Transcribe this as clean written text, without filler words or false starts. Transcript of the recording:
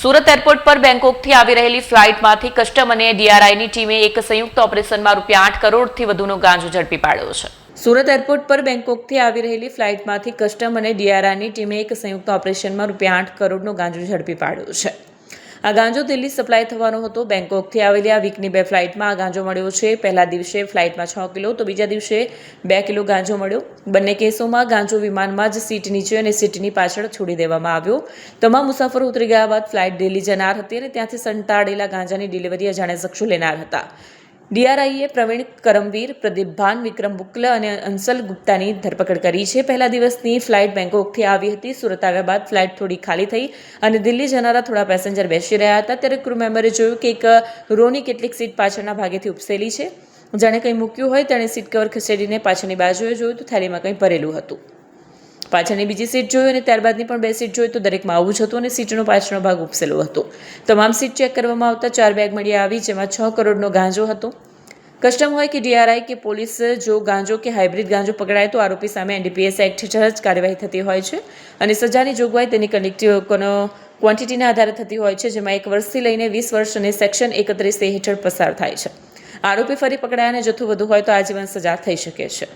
Surat airport પર બેંકોકથી આવી રહેલી ફ્લાઇટમાંથી કસ્ટમ અને ડીઆરઆઈની ટીમે એક સંયુક્ત ઓપરેશનમાં ₹8 કરોડથી વધુનો ગાંજો ઝડપી પાડ્યો છે। સુરત એરપોર્ટ પર બેંકોકથી આવી રહેલી ફ્લાઇટમાંથી કસ્ટમ અને ડીઆરઆઈની ટીમે એક સંયુક્ત ઓપરેશનમાં ₹8 કરોડનો ગાંજો ઝડપી પાડ્યો છે। આ ગાંજો દિલ્હી સપ્લાય થવાનો હતો। બેંકોકથી આવેલી આ વીકની 2 ફ્લાઇટમાં આ ગાંજો મળ્યો છે। પહેલા દિવસે ફ્લાઇટમાં 6 કિલો તો બીજા દિવસે 2 કિલો ગાંજો મળ્યો। બંને કેસોમાં ગાંજો વિમાનમાં જ સીટ નીચે અને સીટની પાછળ છોડી દેવામાં આવ્યો। તમામ મુસાફરો ઉતરી ગયા બાદ ફ્લાઇટ દિલ્હી જનાર હતી અને ત્યાંથી સંતાડેલા ગાંજાની ડિલિવરી અજાણ્યા શખ્સો લેનાર હતા। ડીઆરઆઈએ પ્રવીણ કરમવીર, પ્રદીપ ભાન, વિક્રમ બુક્લ અને અંસલ ગુપ્તાની ધરપકડ કરી છે। પહેલા દિવસની ફ્લાઇટ બેંકોકથી આવી હતી। સુરત આવ્યા બાદ ફ્લાઇટ થોડી ખાલી થઈ અને દિલ્હી જનારા થોડા પેસેન્જર બેસી રહ્યા હતા। ત્યારે ક્રૂ મેમ્બરે જોયું કે એક રોની કેટલીક સીટ પાછળના ભાગેથી ઉપસેલી છે। જાણે કંઈ મૂક્યું હોય તેણે સીટ કવર ખસેડીને પાછળની બાજુએ જોયું તો થેલીમાં કંઈ ભરેલું હતું। પાછળની બીજી સીટ જોઈ અને ત્યારબાદની પણ 2 સીટ જોઈ તો દરેકમાં આવું જ હતું અને સીટનો પાછળનો ભાગ ઉપસેલો હતો। તમામ સીટ ચેક કરવામાં આવતા 4 બેગ મળી આવી, જેમાં 6 કરોડનો ગાંજો હતો। કસ્ટમ હોય કે ડીઆરઆઈ કે પોલીસ, જો ગાંજો કે હાઇબ્રિડ ગાંજો પકડાય તો આરોપી સામે એનડીપીએસ એક્ટ હેઠળ જ કાર્યવાહી થતી હોય છે અને સજાની જોગવાઈ તેની ક્વોન્ટિટીના આધારે થતી હોય છે, જેમાં 1 વર્ષથી લઈને 20 વર્ષ અને સેક્શન 31A હેઠળ પસાર થાય છે। આરોપી ફરી પકડાયાને જથ્થો વધુ હોય તો આજીવન સજા થઈ શકે છે।